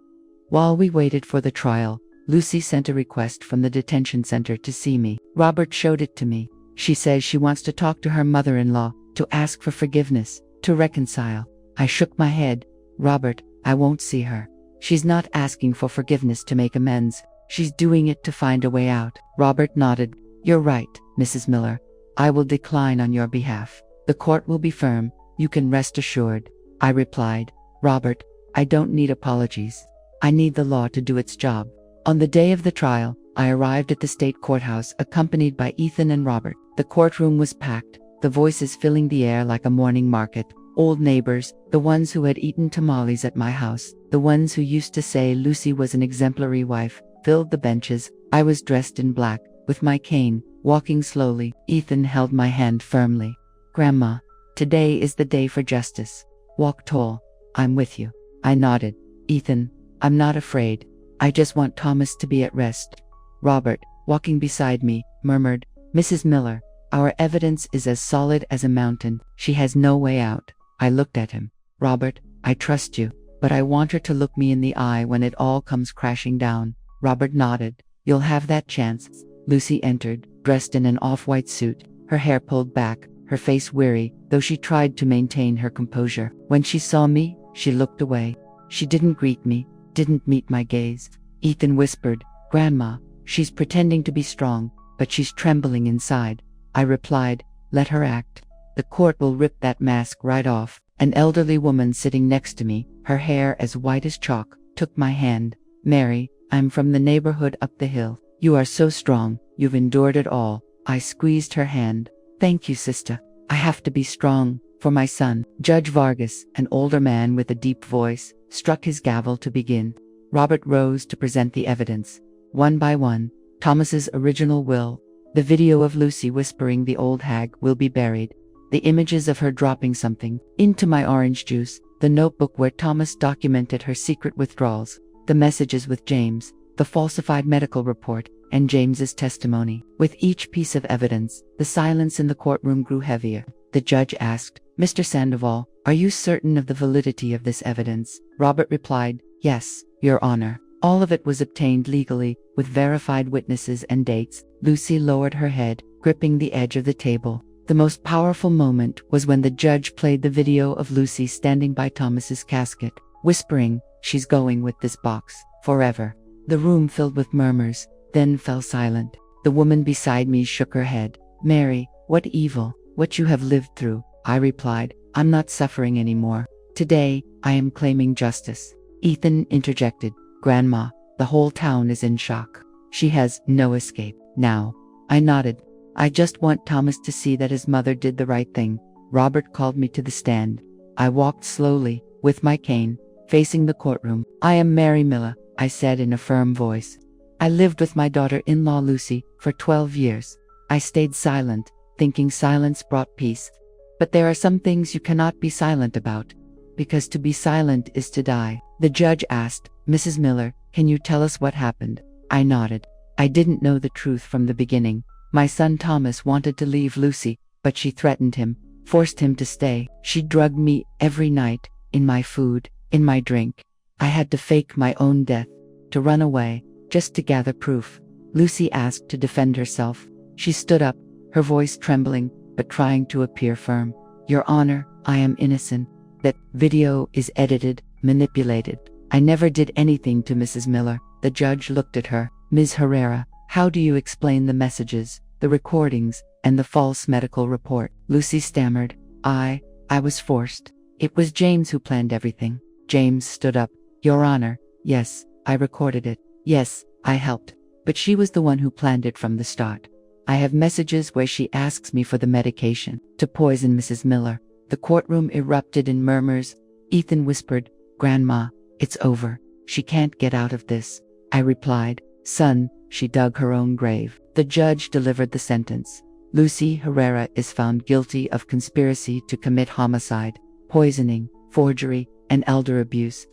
S1: While we waited for the trial, Lucy sent a request from the detention center to see me. Robert showed it to me. She says she wants to talk to her mother-in-law, to ask for forgiveness, to reconcile. I shook my head. Robert, I won't see her. She's not asking for forgiveness to make amends. She's doing it to find a way out. Robert nodded. You're right, Mrs. Miller. I will decline on your behalf. The court will be firm. You can rest assured. I replied. Robert, I don't need apologies. I need the law to do its job. On the day of the trial, I arrived at the state courthouse accompanied by Ethan and Robert. The courtroom was packed, the voices filling the air like a morning market. Old neighbors, the ones who had eaten tamales at my house, the ones who used to say Lucy was an exemplary wife, filled the benches. I was dressed in black, with my cane, walking slowly. Ethan held my hand firmly. Grandma, today is the day for justice. Walk tall. I'm with you. I nodded. Ethan, I'm not afraid. I just want Thomas to be at rest. Robert, walking beside me, murmured, Mrs. Miller, our evidence is as solid as a mountain. She has no way out. I looked at him. Robert, I trust you, but I want her to look me in the eye when it all comes crashing down. Robert nodded. You'll have that chance. Lucy entered, dressed in an off-white suit, her hair pulled back, her face weary, though she tried to maintain her composure. When she saw me, she looked away. She didn't greet me, didn't meet my gaze. Ethan whispered, Grandma, she's pretending to be strong, but she's trembling inside. I replied, let her act. The court will rip that mask right off. An elderly woman sitting next to me, her hair as white as chalk, took my hand. Mary, I'm from the neighborhood up the hill. You are so strong, you've endured it all. I squeezed her hand. Thank you, sister. I have to be strong, for my son. Judge Vargas, an older man with a deep voice, struck his gavel to begin. Robert rose to present the evidence. One by one, Thomas's original will, the video of Lucy whispering the old hag will be buried, the images of her dropping something into my orange juice, the notebook where Thomas documented her secret withdrawals, the messages with James, the falsified medical report, and James's testimony. With each piece of evidence, the silence in the courtroom grew heavier. The judge asked, Mr. Sandoval, are you certain of the validity of this evidence? Robert replied, Yes, Your Honor. All of it was obtained legally, with verified witnesses and dates. Lucy lowered her head, gripping the edge of the table. The most powerful moment was when the judge played the video of Lucy standing by Thomas's casket, whispering, She's going with this box, forever. The room filled with murmurs, then fell silent. The woman beside me shook her head. Mary, what evil, what you have lived through. I replied, I'm not suffering anymore. Today, I am claiming justice. Ethan interjected, Grandma, the whole town is in shock. She has no escape now. I nodded. I just want Thomas to see that his mother did the right thing. Robert called me to the stand. I walked slowly, with my cane, facing the courtroom. I am Mary Miller, I said in a firm voice. I lived with my daughter-in-law Lucy for 12 years. I stayed silent, thinking silence brought peace. But there are some things you cannot be silent about, because to be silent is to die. The judge asked, Mrs. Miller, can you tell us what happened? I nodded. I didn't know the truth from the beginning. My son Thomas wanted to leave Lucy, but she threatened him, forced him to stay. She drugged me every night, in my food, in my drink. I had to fake my own death, to run away, just to gather proof. Lucy asked to defend herself. She stood up, her voice trembling, but trying to appear firm. Your Honor, I am innocent. That video is edited, manipulated. I never did anything to Mrs. Miller. The judge looked at her. Ms. Herrera, how do you explain the messages, the recordings, and the false medical report? Lucy stammered. I was forced. It was James who planned everything. James stood up. Your Honor, yes, I recorded it. Yes, I helped. But she was the one who planned it from the start. I have messages where she asks me for the medication to poison Mrs. Miller. The courtroom erupted in murmurs. Ethan whispered, Grandma, it's over. She can't get out of this. I replied, Son, she dug her own grave. The judge delivered the sentence. Lucy Herrera is found guilty of conspiracy to commit homicide, poisoning, forgery, and elder abuse.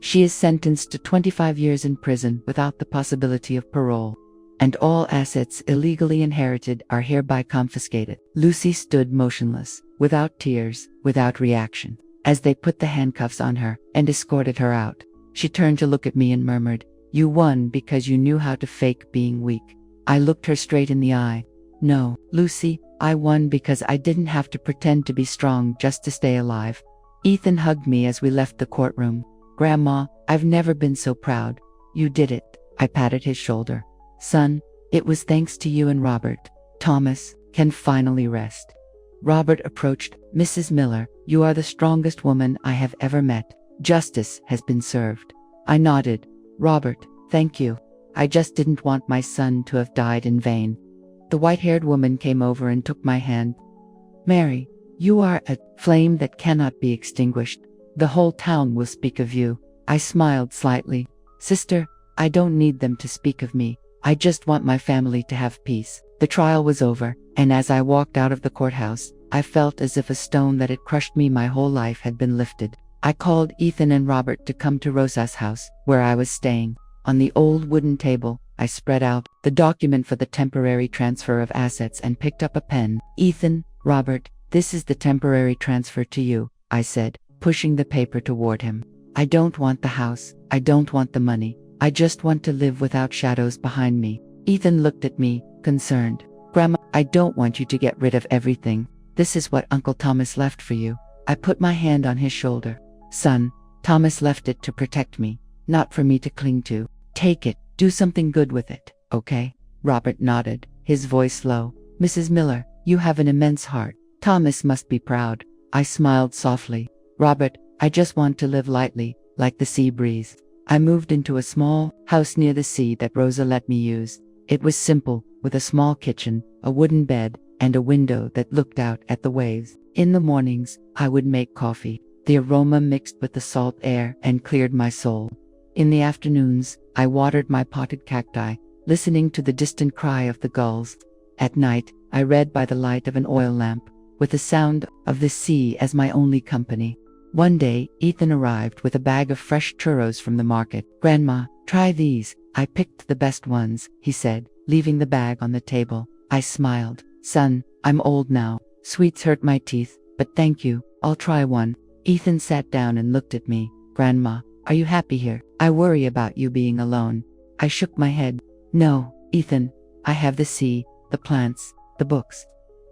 S1: She is sentenced to 25 years in prison without the possibility of parole, and all assets illegally inherited are hereby confiscated. Lucy stood motionless, without tears, without reaction, as they put the handcuffs on her and escorted her out. She turned to look at me and murmured, You won because you knew how to fake being weak. I looked her straight in the eye. No, Lucy, I won because I didn't have to pretend to be strong just to stay alive. Ethan hugged me as we left the courtroom. Grandma, I've never been so proud. You did it. I patted his shoulder. Son, it was thanks to you and Robert. Thomas can finally rest. Robert approached. Mrs. Miller, you are the strongest woman I have ever met. Justice has been served. I nodded. Robert, thank you. I just didn't want my son to have died in vain. The white-haired woman came over and took my hand. Mary, you are a flame that cannot be extinguished. The whole town will speak of you. I smiled slightly. Sister, I don't need them to speak of me. I just want my family to have peace. The trial was over, and as I walked out of the courthouse, I felt as if a stone that had crushed me my whole life had been lifted. I called Ethan and Robert to come to Rosa's house, where I was staying. On the old wooden table, I spread out the document for the temporary transfer of assets and picked up a pen. Ethan, Robert, this is the temporary transfer to you, I said, pushing the paper toward him. I don't want the house. I don't want the money. I just want to live without shadows behind me. Ethan looked at me, concerned. Grandma, I don't want you to get rid of everything. This is what Uncle Thomas left for you. I put my hand on his shoulder. Son, Thomas left it to protect me, not for me to cling to. Take it. Do something good with it, okay? Robert nodded, his voice low. Mrs. Miller, you have an immense heart. Thomas must be proud. I smiled softly. Robert, I just want to live lightly, like the sea breeze. I moved into a small house near the sea that Rosa let me use. It was simple, with a small kitchen, a wooden bed, and a window that looked out at the waves. In the mornings, I would make coffee. The aroma mixed with the salt air and cleared my soul. In the afternoons, I watered my potted cacti, listening to the distant cry of the gulls. At night, I read by the light of an oil lamp, with the sound of the sea as my only company. One day, Ethan arrived with a bag of fresh churros from the market. Grandma, try these. I picked the best ones, he said, leaving the bag on the table. I smiled. Son, I'm old now. Sweets hurt my teeth, but thank you. I'll try one. Ethan sat down and looked at me. Grandma, are you happy here? I worry about you being alone. I shook my head. No, Ethan. I have the sea, the plants, the books.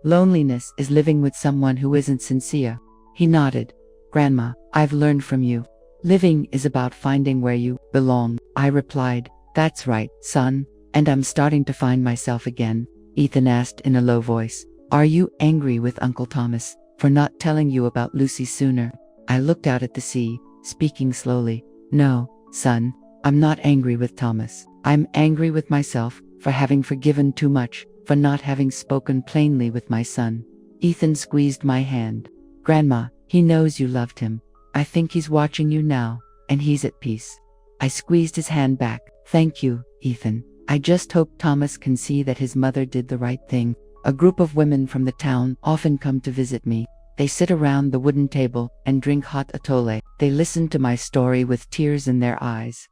S1: Loneliness is living with someone who isn't sincere. He nodded. Grandma, I've learned from you. Living is about finding where you belong. I replied. That's right, son. And I'm starting to find myself again. Ethan asked in a low voice. Are you angry with Uncle Thomas for not telling you about Lucy sooner? I looked out at the sea, speaking slowly. No, son, I'm not angry with Thomas. I'm angry with myself for having forgiven too much, for not having spoken plainly with my son. Ethan squeezed my hand. Grandma, he knows you loved him. I think he's watching you now, and he's at peace. I squeezed his hand back. Thank you, Ethan. I just hope Thomas can see that his mother did the right thing. A group of women from the town often come to visit me. They sit around the wooden table and drink hot atole. They listen to my story with tears in their eyes.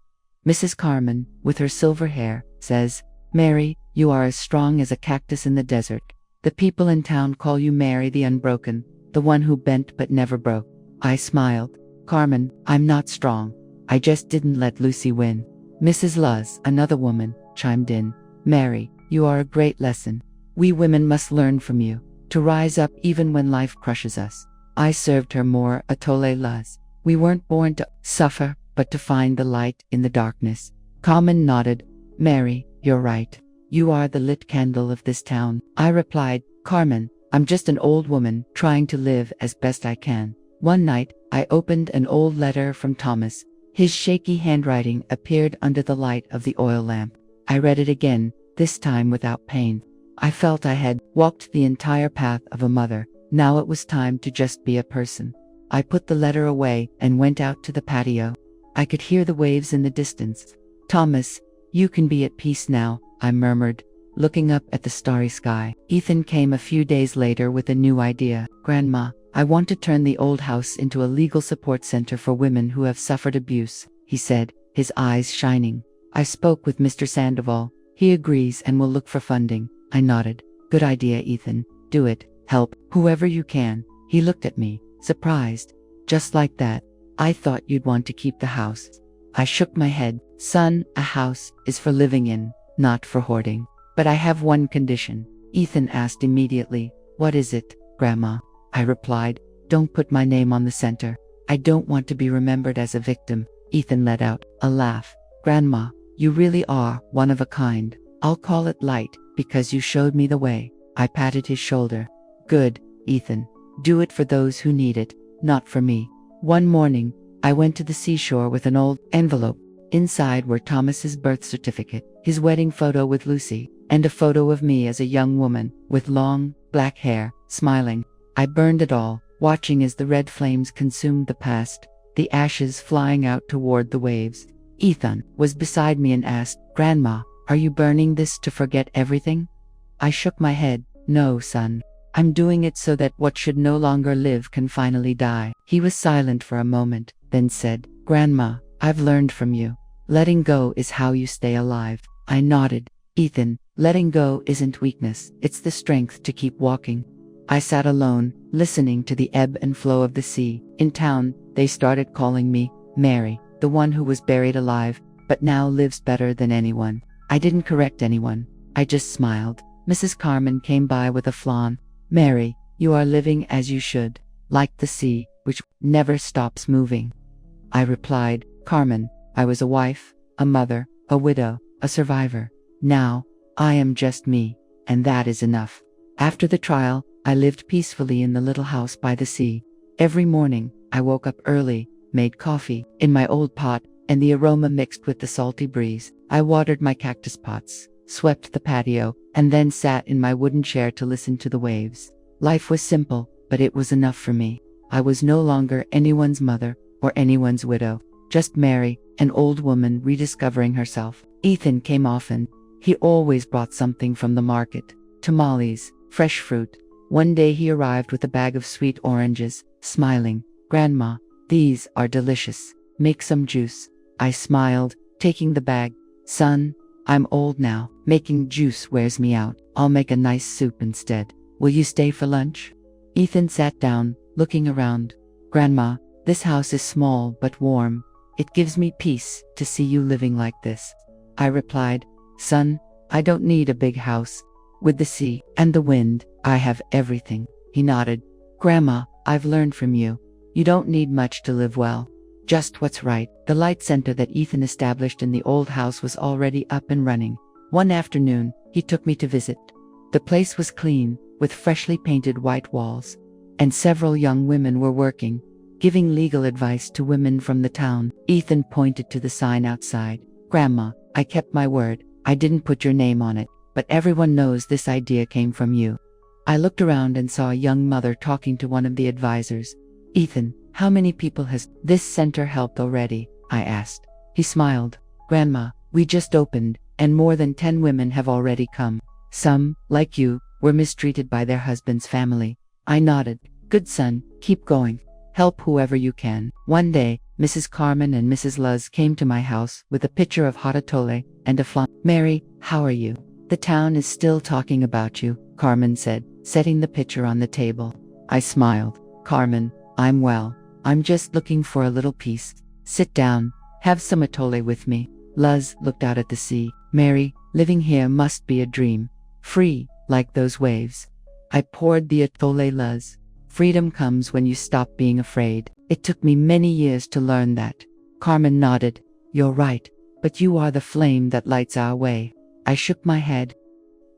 S1: Mrs. Carmen, with her silver hair, says, Mary, you are as strong as a cactus in the desert. The people in town call you Mary the Unbroken, the one who bent but never broke. I smiled. Carmen, I'm not strong. I just didn't let Lucy win. Mrs. Luz, another woman, chimed in. Mary, you are a great lesson. We women must learn from you, to rise up even when life crushes us. I served her more atole. Luz. We weren't born to suffer, but to find the light in the darkness. Carmen nodded. Mary, you're right. You are the lit candle of this town. I replied, Carmen, I'm just an old woman trying to live as best I can. One night, I opened an old letter from Thomas. His shaky handwriting appeared under the light of the oil lamp. I read it again, this time without pain. I felt I had walked the entire path of a mother. Now it was time to just be a person. I put the letter away and went out to the patio. I could hear the waves in the distance. Thomas, you can be at peace now, I murmured, looking up at the starry sky. Ethan came a few days later with a new idea. Grandma, I want to turn the old house into a legal support center for women who have suffered abuse, he said, his eyes shining. I spoke with Mr. Sandoval. He agrees and will look for funding. I nodded. Good idea, Ethan. Do it. Help whoever you can. He looked at me, surprised. Just like that. I thought you'd want to keep the house. I shook my head. Son, a house is for living in, not for hoarding. But I have one condition. Ethan asked immediately. What is it, Grandma? I replied, don't put my name on the center. I don't want to be remembered as a victim. Ethan let out a laugh. Grandma, you really are one of a kind. I'll call it light, because you showed me the way. I patted his shoulder. Good, Ethan. Do it for those who need it, not for me. One morning, I went to the seashore with an old envelope. Inside were Thomas's birth certificate, his wedding photo with Lucy, and a photo of me as a young woman, with long, black hair, smiling. I burned it all, watching as the red flames consumed the past, the ashes flying out toward the waves. Ethan was beside me and asked, Grandma, are you burning this to forget everything? I shook my head. No, son. I'm doing it so that what should no longer live can finally die. He was silent for a moment, then said, Grandma, I've learned from you. Letting go is how you stay alive. I nodded. Ethan, letting go isn't weakness, it's the strength to keep walking. I sat alone, listening to the ebb and flow of the sea. In town, they started calling me Mary, the one who was buried alive, but now lives better than anyone. I didn't correct anyone. I just smiled. Mrs. Carmen came by with a flan. Mary, you are living as you should, like the sea, which never stops moving. I replied, Carmen, I was a wife, a mother, a widow, a survivor. Now, I am just me, and that is enough. After the trial, I lived peacefully in the little house by the sea. Every morning, I woke up early, made coffee in my old pot, and the aroma mixed with the salty breeze. I watered my cactus pots, swept the patio, and then sat in my wooden chair to listen to the waves. Life was simple, but it was enough for me. I was no longer anyone's mother or anyone's widow, just Mary, an old woman rediscovering herself. Ethan came often. He always brought something from the market. Tamales, fresh fruit. One day he arrived with a bag of sweet oranges, smiling. Grandma, these are delicious. Make some juice. I smiled, taking the bag. Son, I'm old now. Making juice wears me out. I'll make a nice soup instead. Will you stay for lunch? Ethan sat down, looking around. Grandma, this house is small but warm. It gives me peace to see you living like this. I replied, Son, I don't need a big house. With the sea and the wind, I have everything. He nodded. Grandma, I've learned from you. You don't need much to live well. Just what's right. The light center that Ethan established in the old house was already up and running. One afternoon, he took me to visit. The place was clean, with freshly painted white walls, and several young women were working, giving legal advice to women from the town. Ethan pointed to the sign outside. Grandma, I kept my word. I didn't put your name on it, but everyone knows this idea came from you. I looked around and saw a young mother talking to one of the advisors. Ethan, how many people has this center helped already? I asked. He smiled. Grandma, we just opened, and more than 10 women have already come. Some, like you, were mistreated by their husband's family. I nodded. Good son, keep going. Help whoever you can. One day, Mrs. Carmen and Mrs. Luz came to my house with a pitcher of hot atole and a flan. Mary, how are you? The town is still talking about you, Carmen said, setting the pitcher on the table. I smiled. Carmen, I'm well. I'm just looking for a little peace. Sit down. Have some atole with me. Luz looked out at the sea. Mary, living here must be a dream. Free, like those waves. I poured the atole. Luz. Freedom comes when you stop being afraid. It took me many years to learn that. Carmen nodded. You're right, but you are the flame that lights our way. I shook my head.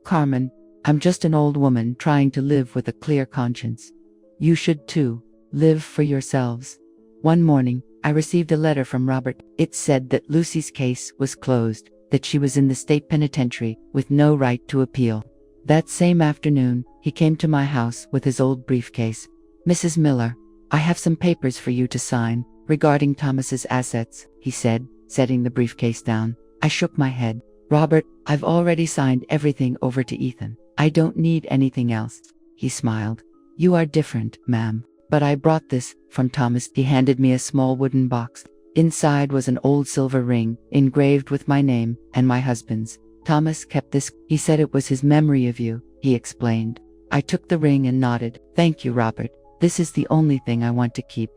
S1: Carmen, I'm just an old woman trying to live with a clear conscience. You should too. Live for yourselves. One morning, I received a letter from Robert. It said that Lucy's case was closed, that she was in the state penitentiary with no right to appeal. That same afternoon, he came to my house with his old briefcase. Mrs. Miller, I have some papers for you to sign regarding Thomas's assets, he said, setting the briefcase down. I shook my head. Robert, I've already signed everything over to Ethan. I don't need anything else. He smiled. You are different, ma'am. But I brought this from Thomas. He handed me a small wooden box. Inside was an old silver ring, engraved with my name and my husband's. Thomas kept this. He said it was his memory of you, he explained. I took the ring and nodded. Thank you, Robert. This is the only thing I want to keep.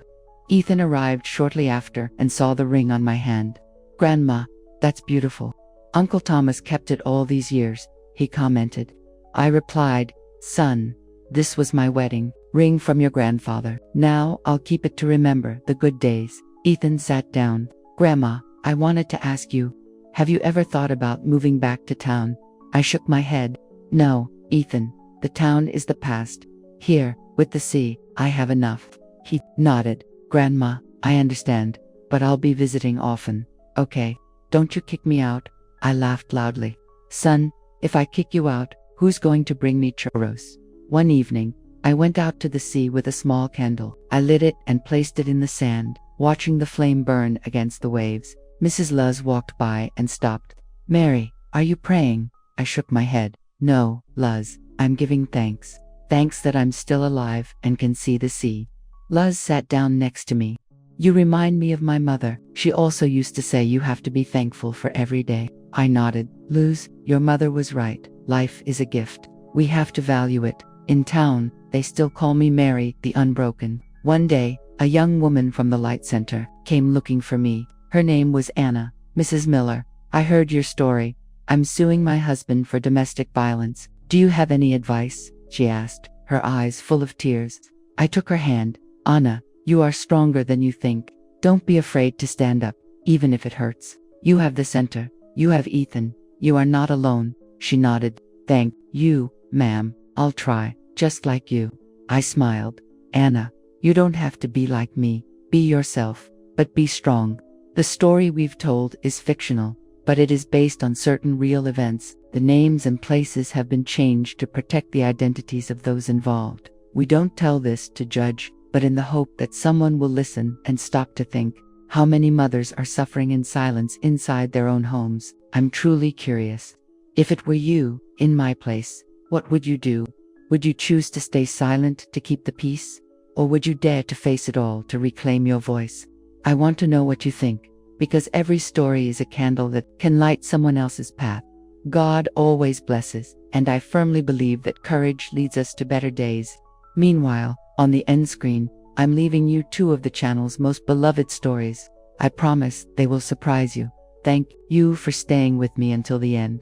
S1: Ethan arrived shortly after and saw the ring on my hand. Grandma, that's beautiful. Uncle Thomas kept it all these years, he commented. I replied, son, this was my wedding ring from your grandfather. Now I'll keep it to remember the good days. Ethan sat down. Grandma, I wanted to ask you, have you ever thought about moving back to town? I shook my head. No, Ethan, the town is the past. Here, with the sea, I have enough. He nodded. Grandma, I understand, but I'll be visiting often. Okay, don't you kick me out? I laughed loudly. Son, if I kick you out, who's going to bring me churros? One evening, I went out to the sea with a small candle. I lit it and placed it in the sand, watching the flame burn against the waves. Mrs. Luz walked by and stopped. Mary, are you praying? I shook my head. No, Luz, I'm giving thanks. Thanks that I'm still alive and can see the sea. Luz sat down next to me. You remind me of my mother. She also used to say you have to be thankful for every day. I nodded. Luz, your mother was right. Life is a gift. We have to value it. In town, they still call me Mary, the Unbroken. One day, a young woman from the Light Center came looking for me. Her name was Anna. Mrs. Miller, I heard your story. I'm suing my husband for domestic violence. Do you have any advice? She asked, her eyes full of tears. I took her hand. Anna, you are stronger than you think. Don't be afraid to stand up, even if it hurts. You have the center. You have Ethan. You are not alone. She nodded. Thank you, ma'am. I'll try, just like you. I smiled. Anna, you don't have to be like me. Be yourself, but be strong. The story we've told is fictional, but it is based on certain real events. The names and places have been changed to protect the identities of those involved. We don't tell this to judge, but in the hope that someone will listen and stop to think. How many mothers are suffering in silence inside their own homes? I'm truly curious. If it were you, in my place, what would you do? Would you choose to stay silent to keep the peace? Or would you dare to face it all to reclaim your voice? I want to know what you think, because every story is a candle that can light someone else's path. God always blesses, and I firmly believe that courage leads us to better days. Meanwhile, on the end screen, I'm leaving you 2 of the channel's most beloved stories. I promise they will surprise you. Thank you for staying with me until the end.